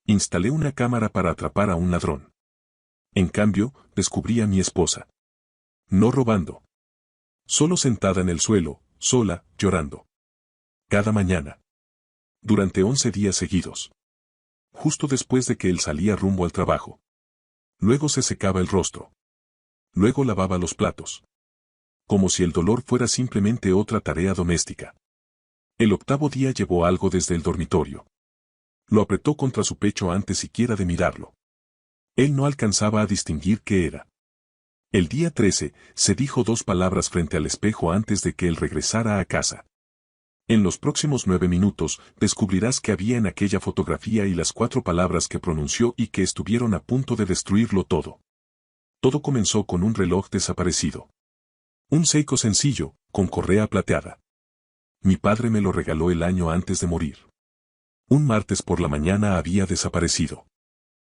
Instalé una cámara para atrapar a un ladrón. En cambio, descubrí a mi esposa. No robando. Solo sentada en el suelo, sola, llorando. Cada mañana. Durante 11 días seguidos. Justo después de que él salía rumbo al trabajo. Luego se secaba el rostro. Luego lavaba los platos. Como si el dolor fuera simplemente otra tarea doméstica. El 8º día llevó algo desde el dormitorio. Lo apretó contra su pecho antes siquiera de mirarlo. Él no alcanzaba a distinguir qué era. El día 13, se dijo 2 palabras frente al espejo antes de que él regresara a casa. En los próximos 9 minutos, descubrirás que había en aquella fotografía y las 4 palabras que pronunció y que estuvieron a punto de destruirlo todo. Todo comenzó con un reloj desaparecido. Un Seiko sencillo, con correa plateada. Mi padre me lo regaló el año antes de morir. Un martes por la mañana había desaparecido.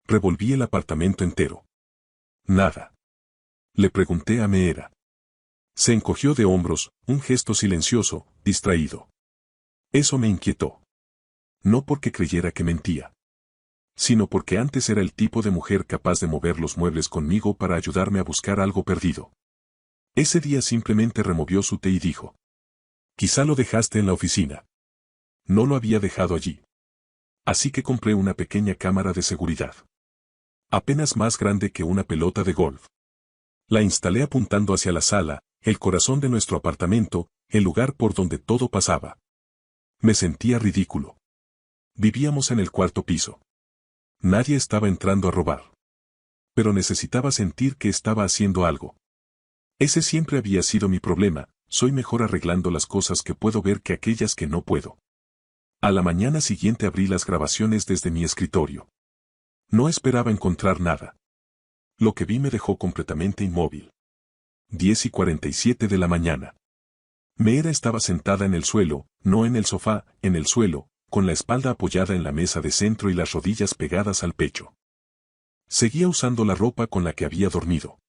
Revolví el apartamento entero. Nada. Le pregunté a Meera. Se encogió de hombros, un gesto silencioso, distraído. Eso me inquietó. No porque creyera que mentía. Sino porque antes era el tipo de mujer capaz de mover los muebles conmigo para ayudarme a buscar algo perdido. Ese día simplemente removió su té y dijo. Quizá lo dejaste en la oficina. No lo había dejado allí. Así que compré una pequeña cámara de seguridad. Apenas más grande que una pelota de golf. La instalé apuntando hacia la sala, el corazón de nuestro apartamento, el lugar por donde todo pasaba. Me sentía ridículo. Vivíamos en el 4º piso. Nadie estaba entrando a robar. Pero necesitaba sentir que estaba haciendo algo. Ese siempre había sido mi problema, soy mejor arreglando las cosas que puedo ver que aquellas que no puedo. A la mañana siguiente abrí las grabaciones desde mi escritorio. No esperaba encontrar nada. Lo que vi me dejó completamente inmóvil. 10:47 de la mañana. Meera estaba sentada en el suelo, no en el sofá, en el suelo, con la espalda apoyada en la mesa de centro y las rodillas pegadas al pecho. Seguía usando la ropa con la que había dormido.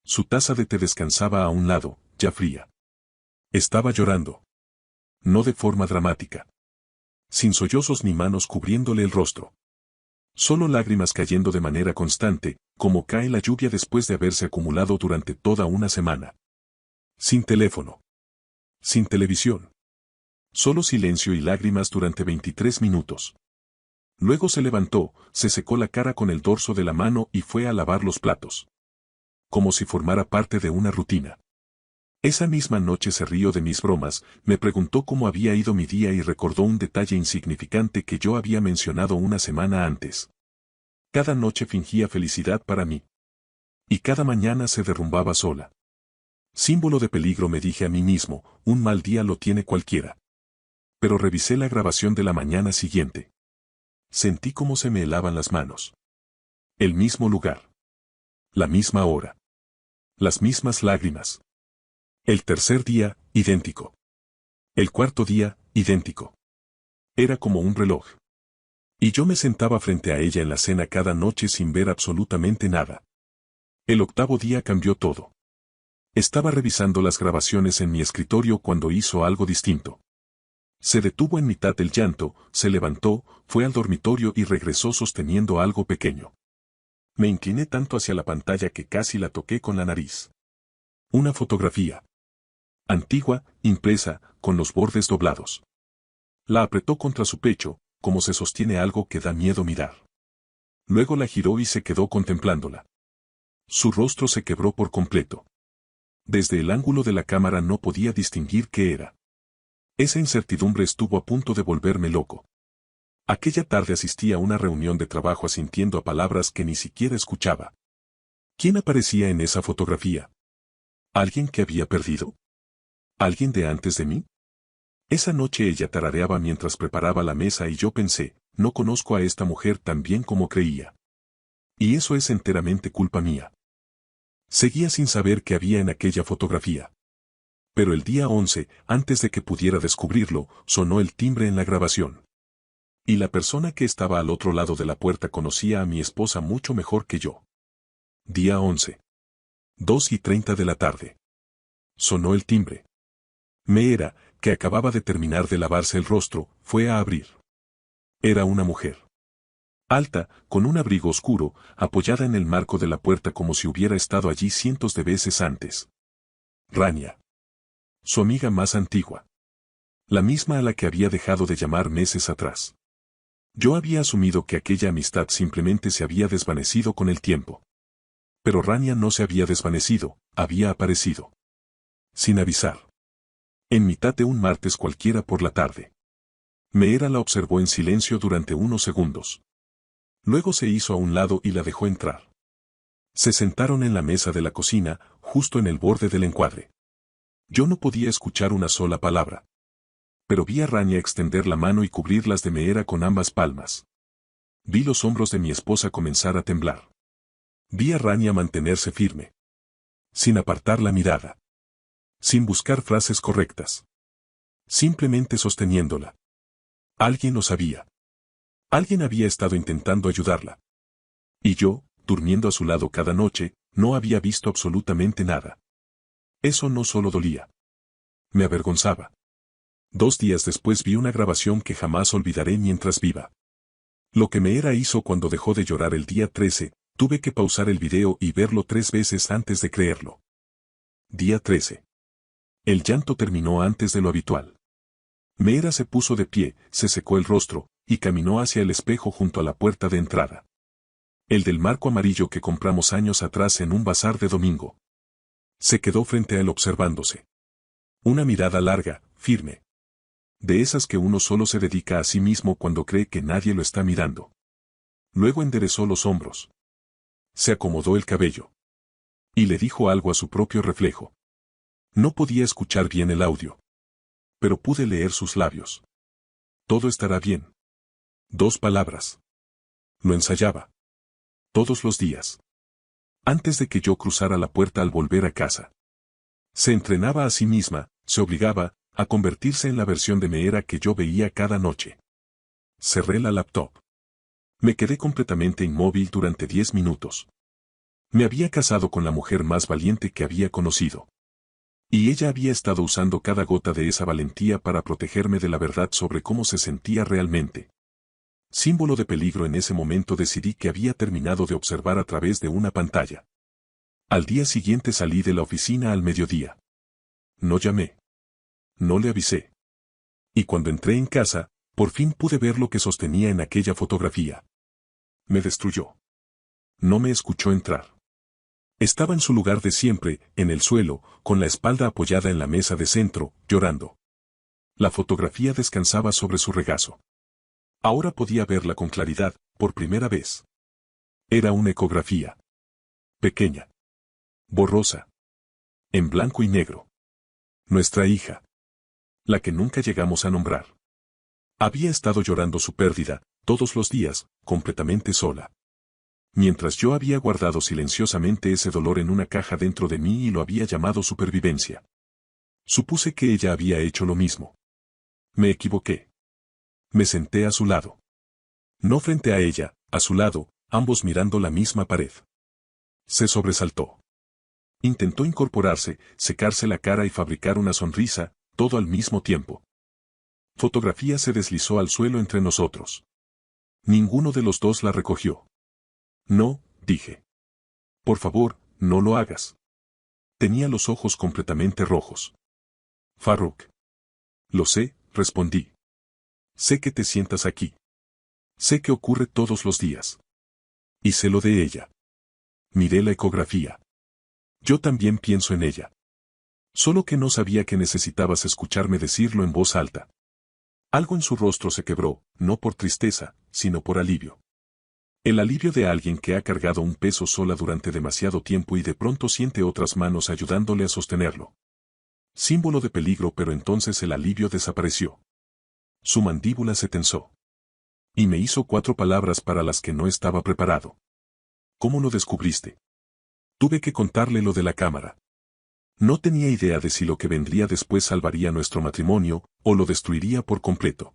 Su taza de té descansaba a un lado, ya fría. Estaba llorando. No de forma dramática. Sin sollozos ni manos cubriéndole el rostro. Solo lágrimas cayendo de manera constante, como cae la lluvia después de haberse acumulado durante toda una semana. Sin teléfono. Sin televisión. Solo silencio y lágrimas durante 23 minutos. Luego se levantó, se secó la cara con el dorso de la mano y fue a lavar los platos. Como si formara parte de una rutina. Esa misma noche se rió de mis bromas, me preguntó cómo había ido mi día y recordó un detalle insignificante que yo había mencionado una semana antes. Cada noche fingía felicidad para mí. Y cada mañana se derrumbaba sola. Símbolo de peligro, me dije a mí mismo, un mal día lo tiene cualquiera. Pero revisé la grabación de la mañana siguiente. Sentí cómo se me helaban las manos. El mismo lugar. La misma hora. Las mismas lágrimas. El tercer día, idéntico. El cuarto día, idéntico. Era como un reloj. Y yo me sentaba frente a ella en la cena cada noche sin ver absolutamente nada. El 8º día cambió todo. Estaba revisando las grabaciones en mi escritorio cuando hizo algo distinto. Se detuvo en mitad del llanto, se levantó, fue al dormitorio y regresó sosteniendo algo pequeño. Me incliné tanto hacia la pantalla que casi la toqué con la nariz. Una fotografía. Antigua, impresa, con los bordes doblados. La apretó contra su pecho, como se sostiene algo que da miedo mirar. Luego la giró y se quedó contemplándola. Su rostro se quebró por completo. Desde el ángulo de la cámara no podía distinguir qué era. Esa incertidumbre estuvo a punto de volverme loco. Aquella tarde asistí a una reunión de trabajo asintiendo a palabras que ni siquiera escuchaba. ¿Quién aparecía en esa fotografía? ¿Alguien que había perdido? ¿Alguien de antes de mí? Esa noche ella tarareaba mientras preparaba la mesa y yo pensé, no conozco a esta mujer tan bien como creía. Y eso es enteramente culpa mía. Seguía sin saber qué había en aquella fotografía. Pero el día 11, antes de que pudiera descubrirlo, sonó el timbre en la grabación. Y la persona que estaba al otro lado de la puerta conocía a mi esposa mucho mejor que yo. Día 11. 2:30 de la tarde. Sonó el timbre. Meera, que acababa de terminar de lavarse el rostro, fue a abrir. Era una mujer. Alta, con un abrigo oscuro, apoyada en el marco de la puerta como si hubiera estado allí cientos de veces antes. Rania. Su amiga más antigua. La misma a la que había dejado de llamar meses atrás. Yo había asumido que aquella amistad simplemente se había desvanecido con el tiempo. Pero Rania no se había desvanecido, había aparecido. Sin avisar. En mitad de un martes cualquiera por la tarde. Meera la observó en silencio durante unos segundos. Luego se hizo a un lado y la dejó entrar. Se sentaron en la mesa de la cocina, justo en el borde del encuadre. Yo no podía escuchar una sola palabra. Pero vi a Rania extender la mano y cubrirlas de Meera con ambas palmas. Vi los hombros de mi esposa comenzar a temblar. Vi a Rania mantenerse firme. Sin apartar la mirada. Sin buscar frases correctas. Simplemente sosteniéndola. Alguien lo sabía. Alguien había estado intentando ayudarla. Y yo, durmiendo a su lado cada noche, no había visto absolutamente nada. Eso no solo dolía. Me avergonzaba. 2 días después vi una grabación que jamás olvidaré mientras viva. Lo que Meera hizo cuando dejó de llorar el día 13, tuve que pausar el video y verlo 3 veces antes de creerlo. Día 13. El llanto terminó antes de lo habitual. Meera se puso de pie, se secó el rostro, y caminó hacia el espejo junto a la puerta de entrada. El del marco amarillo que compramos años atrás en un bazar de domingo. Se quedó frente a él observándose. Una mirada larga, firme. De esas que uno solo se dedica a sí mismo cuando cree que nadie lo está mirando. Luego enderezó los hombros. Se acomodó el cabello. Y le dijo algo a su propio reflejo. No podía escuchar bien el audio. Pero pude leer sus labios. Todo estará bien. 2 palabras. Lo ensayaba. Todos los días. Antes de que yo cruzara la puerta al volver a casa. Se entrenaba a sí misma, se obligaba, a convertirse en la versión de Meera que yo veía cada noche. Cerré la laptop. Me quedé completamente inmóvil durante 10 minutos. Me había casado con la mujer más valiente que había conocido. Y ella había estado usando cada gota de esa valentía para protegerme de la verdad sobre cómo se sentía realmente. Símbolo de peligro en ese momento decidí que había terminado de observar a través de una pantalla. Al día siguiente salí de la oficina al mediodía. No llamé. No le avisé. Y cuando entré en casa, por fin pude ver lo que sostenía en aquella fotografía. Me destruyó. No me escuchó entrar. Estaba en su lugar de siempre, en el suelo, con la espalda apoyada en la mesa de centro, llorando. La fotografía descansaba sobre su regazo. Ahora podía verla con claridad, por primera vez. Era una ecografía. Pequeña. Borrosa. En blanco y negro. Nuestra hija. La que nunca llegamos a nombrar. Había estado llorando su pérdida, todos los días, completamente sola. Mientras yo había guardado silenciosamente ese dolor en una caja dentro de mí y lo había llamado supervivencia. Supuse que ella había hecho lo mismo. Me equivoqué. Me senté a su lado. No frente a ella, a su lado, ambos mirando la misma pared. Se sobresaltó. Intentó incorporarse, secarse la cara y fabricar una sonrisa, todo al mismo tiempo. Fotografía se deslizó al suelo entre nosotros. Ninguno de los dos la recogió. No, dije. Por favor, no lo hagas. Tenía los ojos completamente rojos. Farrukh. Lo sé, respondí. Sé que te sientas aquí. Sé que ocurre todos los días. Y sé lo de ella. Miré la ecografía. Yo también pienso en ella. Solo que no sabía que necesitabas escucharme decirlo en voz alta. Algo en su rostro se quebró, no por tristeza, sino por alivio. El alivio de alguien que ha cargado un peso sola durante demasiado tiempo y de pronto siente otras manos ayudándole a sostenerlo. Símbolo de peligro, pero entonces el alivio desapareció. Su mandíbula se tensó. Y me hizo 4 palabras para las que no estaba preparado. ¿Cómo lo descubriste? Tuve que contarle lo de la cámara. No tenía idea de si lo que vendría después salvaría nuestro matrimonio, o lo destruiría por completo.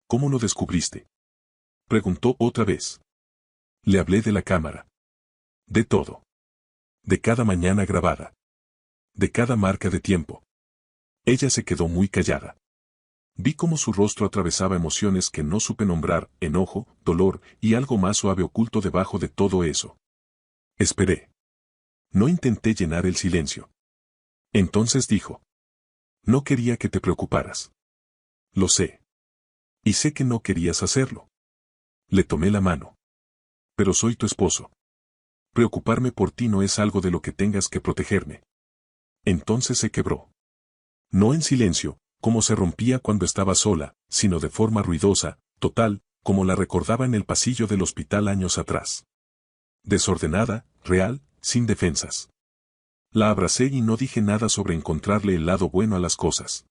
¿Cómo lo descubriste? Preguntó otra vez. Le hablé de la cámara. De todo. De cada mañana grabada. De cada marca de tiempo. Ella se quedó muy callada. Vi cómo su rostro atravesaba emociones que no supe nombrar, enojo, dolor y algo más suave oculto debajo de todo eso. Esperé. No intenté llenar el silencio. Entonces dijo. No quería que te preocuparas. Lo sé. Y sé que no querías hacerlo. Le tomé la mano. Pero soy tu esposo. Preocuparme por ti no es algo de lo que tengas que protegerme. Entonces se quebró. No en silencio, como se rompía cuando estaba sola, sino de forma ruidosa, total, como la recordaba en el pasillo del hospital años atrás. Desordenada, real, sin defensas. La abracé y no dije nada sobre encontrarle el lado bueno a las cosas.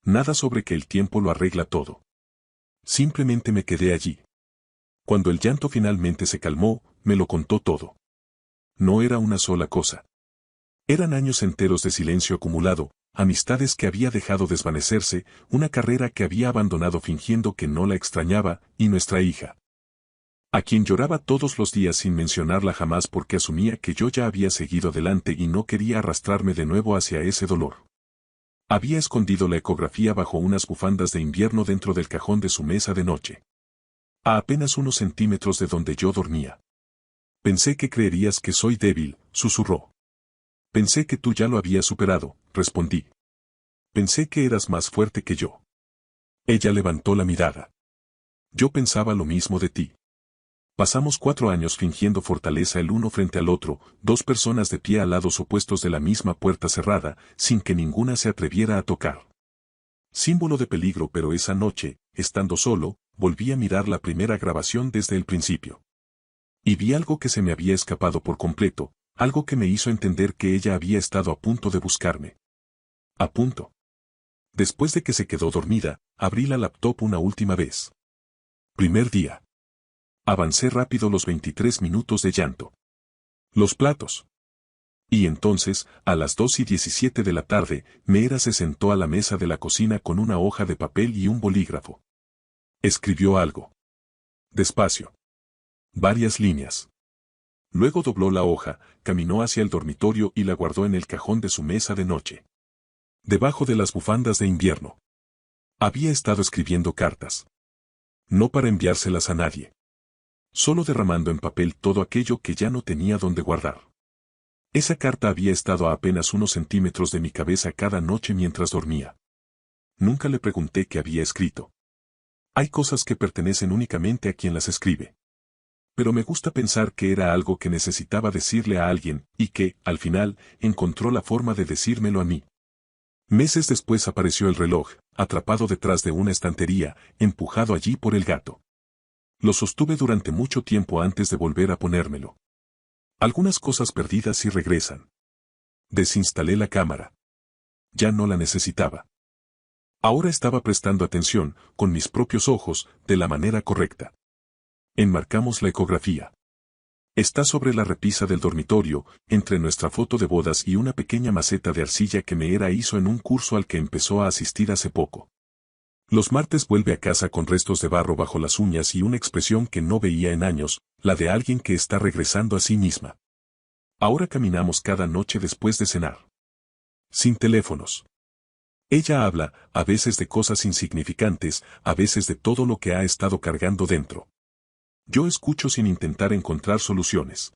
Nada sobre que el tiempo lo arregla todo. Simplemente me quedé allí. Cuando el llanto finalmente se calmó, me lo contó todo. No era una sola cosa. Eran años enteros de silencio acumulado, amistades que había dejado desvanecerse, una carrera que había abandonado fingiendo que no la extrañaba, y nuestra hija, a quien lloraba todos los días sin mencionarla jamás porque asumía que yo ya había seguido adelante y no quería arrastrarme de nuevo hacia ese dolor. Había escondido la ecografía bajo unas bufandas de invierno dentro del cajón de su mesa de noche. A apenas unos centímetros de donde yo dormía. Pensé que creerías que soy débil, susurró. Pensé que tú ya lo habías superado, respondí. Pensé que eras más fuerte que yo. Ella levantó la mirada. Yo pensaba lo mismo de ti. Pasamos 4 años fingiendo fortaleza el uno frente al otro, dos personas de pie a lados opuestos de la misma puerta cerrada, sin que ninguna se atreviera a tocar. Símbolo de peligro, pero esa noche, estando solo, volví a mirar la primera grabación desde el principio. Y vi algo que se me había escapado por completo, algo que me hizo entender que ella había estado a punto de buscarme. A punto. Después de que se quedó dormida, abrí la laptop una última vez. Primer día. Avancé rápido los 23 minutos de llanto. Los platos. Y entonces, a las 2:17 de la tarde, Meera se sentó a la mesa de la cocina con una hoja de papel y un bolígrafo. Escribió algo. Despacio. Varias líneas. Luego dobló la hoja, caminó hacia el dormitorio y la guardó en el cajón de su mesa de noche. Debajo de las bufandas de invierno. Había estado escribiendo cartas. No para enviárselas a nadie. Solo derramando en papel todo aquello que ya no tenía donde guardar. Esa carta había estado a apenas unos centímetros de mi cabeza cada noche mientras dormía. Nunca le pregunté qué había escrito. Hay cosas que pertenecen únicamente a quien las escribe. Pero me gusta pensar que era algo que necesitaba decirle a alguien, y que, al final, encontró la forma de decírmelo a mí. Meses después apareció el reloj, atrapado detrás de una estantería, empujado allí por el gato. Lo sostuve durante mucho tiempo antes de volver a ponérmelo. Algunas cosas perdidas y regresan. Desinstalé la cámara. Ya no la necesitaba. Ahora estaba prestando atención, con mis propios ojos, de la manera correcta. Enmarcamos la ecografía. Está sobre la repisa del dormitorio, entre nuestra foto de bodas y una pequeña maceta de arcilla que Meera hizo en un curso al que empezó a asistir hace poco. Los martes vuelve a casa con restos de barro bajo las uñas y una expresión que no veía en años, la de alguien que está regresando a sí misma. Ahora caminamos cada noche después de cenar. Sin teléfonos. Ella habla, a veces de cosas insignificantes, a veces de todo lo que ha estado cargando dentro. Yo escucho sin intentar encontrar soluciones.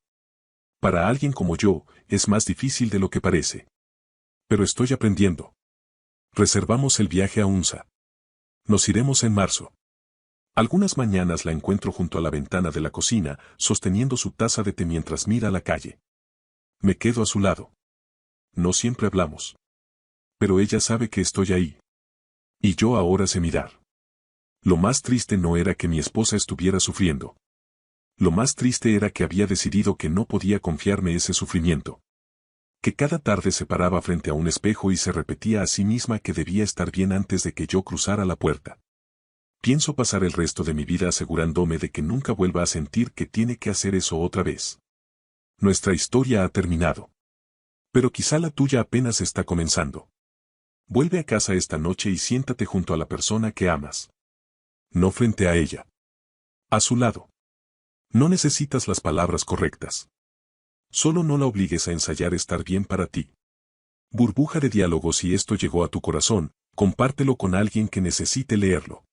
Para alguien como yo, es más difícil de lo que parece. Pero estoy aprendiendo. Reservamos el viaje a UNSA. Nos iremos en marzo. Algunas mañanas la encuentro junto a la ventana de la cocina, sosteniendo su taza de té mientras mira a la calle. Me quedo a su lado. No siempre hablamos. Pero ella sabe que estoy ahí. Y yo ahora sé mirar. Lo más triste no era que mi esposa estuviera sufriendo. Lo más triste era que había decidido que no podía confiarme ese sufrimiento. Que cada tarde se paraba frente a un espejo y se repetía a sí misma que debía estar bien antes de que yo cruzara la puerta. Pienso pasar el resto de mi vida asegurándome de que nunca vuelva a sentir que tiene que hacer eso otra vez. Nuestra historia ha terminado. Pero quizá la tuya apenas está comenzando. Vuelve a casa esta noche y siéntate junto a la persona que amas. No frente a ella. A su lado. No necesitas las palabras correctas. Solo no la obligues a ensayar estar bien para ti. Burbuja de diálogo. Si esto llegó a tu corazón, Compártelo con alguien que necesite leerlo.